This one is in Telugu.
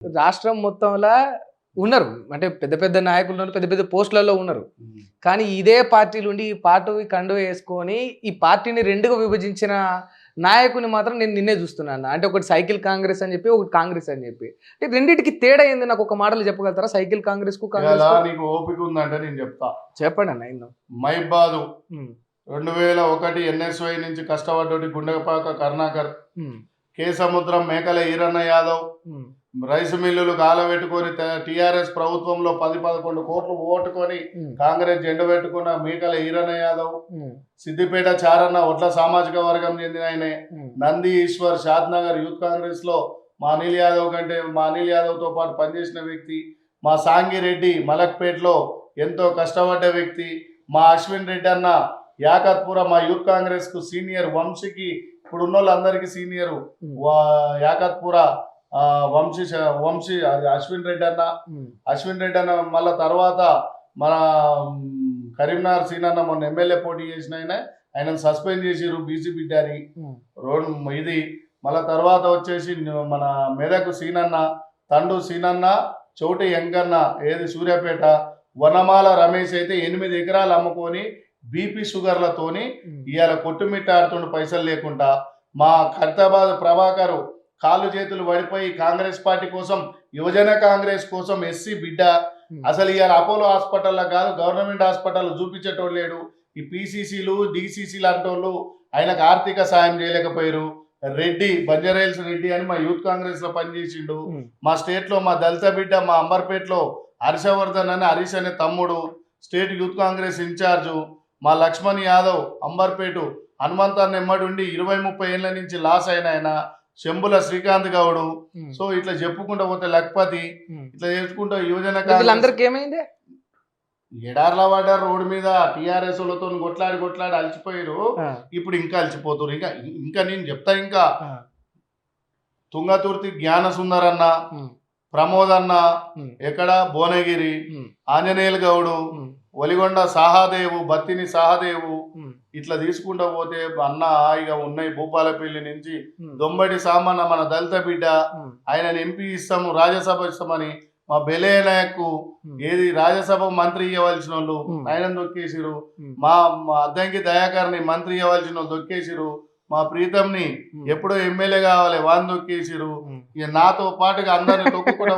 రాష్ట్రం మొత్తంలా ఉన్నారు. అంటే పెద్ద పెద్ద నాయకులు ఉన్నారు. పెద్ద పెద్ద పోస్టులలో ఉన్నారు. కానీ ఇదే పార్టీలుండి ఈ పార్టీ కండువ యేసుకొని ఈ పార్టీని 2గా విభజించిన నాయకుని మాత్రం నేను నిన్నే చూస్తున్నాను. అంటే ఒకటి సైకిల్ కాంగ్రెస్ అని చెప్పి, ఒకటి కాంగ్రెస్ అని చెప్పి. అంటే రెండిటికి తేడా ఏంది నాకు ఒక మాటలో చెప్పగలుగుతారా? సైకిల్ కాంగ్రెస్‌కు ఇలా కాంగ్రెస్‌కు? నీకు ఓపిక ఉందంటే నేను చెప్తా. చెప్పండన్న ఇన్ను. మైబాదు హ్మ్. 2001 ఎన్ఎస్వై నుంచి కష్టపడ్డోటి గుండెపాక కరుణాకర్, హ్మ్. కే సముద్రం మేకల ఈరన్న యాదవ్, హ్మ్. రైసు మిల్లులు గాలబెట్టుకొని టీఆర్ఎస్ ప్రభుత్వంలో 10-11 కోట్లు ఓటుకొని హ్మ్. కాంగ్రెస్ జెండా పెట్టుకున్న మేకల ఈరన్న యాదవ్, హ్మ్. సిద్దిపేట చారన్న ఒడ్ల సామాజిక వర్గం చెందిన ఆయనే, హ్మ్. నంది ఈశ్వర్ షాద్ నగర్ యూత్ కాంగ్రెస్ లో మా అనిల్ యాదవ్ తో పాటు పనిచేసిన వ్యక్తి, మా సాంగిరెడ్డి మలక్పేట్లో ఎంతో కష్టపడ్డ వ్యక్తి, మా అశ్విన్ రెడ్డి అన్న యాకత్పుర మా యూత్ కాంగ్రెస్ కు సీనియర్, వంశీకి ఇప్పుడు ఉన్న వాళ్ళందరికీ సీనియర్ యాకత్పుర వంశీ అది అశ్విన్ రెడ్డి అన్న మళ్ళా తర్వాత మన కరీంనగర్ సీనన్న మొన్న ఎమ్మెల్యే పోటీ చేసిన ఆయనను సస్పెండ్ చేసిరు బీసీ బిడ్డ అని. ఇది మళ్ళా తర్వాత వచ్చేసి మన మెదకు సీనన్న, తండు సీనన్న, చౌటి ఎంకన్న, ఏది సూర్యాపేట, వనమాల రమేష్ అయితే 8 ఎకరాలు అమ్ముకొని బీపీ షుగర్లతోని ఇవాళ కొట్టుమిట్టాడుతుండు పైసలు లేకుండా. మా ఖైరతాబాద్ ప్రభాకర్ కాళ్ళు చేతులు పడిపోయి కాంగ్రెస్ పార్టీ కోసం, యువజన కాంగ్రెస్ కోసం ఎస్సీ బిడ్డ అసలు ఇవాళ అపోలో హాస్పిటల్లో కాదు గవర్నమెంట్ హాస్పిటల్ చూపించేటోళ్ళు లేడు. ఈ పీసీసీలు డీసీసీలు అంటోళ్ళు ఆయనకు ఆర్థిక సాయం చేయలేకపోయారు. రెడ్డి బంజారాహిల్స్ రెడ్డి అని మా యూత్ కాంగ్రెస్ లో పనిచేసిండు. మా స్టేట్ లో మా దళిత బిడ్డ మా అంబర్పేటలో హర్షవర్ధన్ అని హరీష్ అనే తమ్ముడు స్టేట్ యూత్ కాంగ్రెస్ ఇన్ఛార్జు. మా లక్ష్మణ్ యాదవ్ అంబర్పేటు హనుమంతాన్ని ఎమ్మడుండి 20-30 ఏళ్ల నుంచి లాస్ అయిన ఆయన, శంభుల శ్రీకాంత్ గౌడు. సో ఇట్లా చెప్పుకుంటూ పోతే లక్పతి, ఇట్లా చేసుకుంటూ యువజన వీళ్ళందరికీ ఏమైంది? ఎడార్ల పడ్డారు రోడ్డు మీద. టీఆర్ఎస్ లతో కొట్లాడి అలసిపోయారు. ఇప్పుడు ఇంకా అలసిపోతారు. ఇంకా నేను చెప్తా. ఇంకా తుంగతుర్తి జ్ఞాన సుందరన్న, ప్రమోద్ అన్న, ఎక్కడ భువనగిరి, ఆంజనేయులు గౌడు, ఒలిగొండ సాహాదేవు, బత్తిని సాహాదేవు, ఇట్లా తీసుకుంటూ పోతే అన్న ఇక ఉన్నాయి. భూపాలపల్లి నుంచి దొంబడి సామన్న మన దళిత బిడ్డ, ఆయన ఎంపీ ఇస్తాము రాజ్యసభ ఇస్తామని మా బెలే నాయక్ ఏది రాజ్యసభ మంత్రి ఇవ్వవలసిన వాళ్ళు ఆయన దొక్కేసిరు. మా అద్దంకి దయాకర్ని మంత్రి ఇవ్వవలసిన వాళ్ళు దొక్కేసిరు. మా ప్రీతంని ఎప్పుడో ఎమ్మెల్యే కావాలి వాని దొక్కేసిరు. ఇక నాతో పాటుగా అందరిని తొక్కుకుండా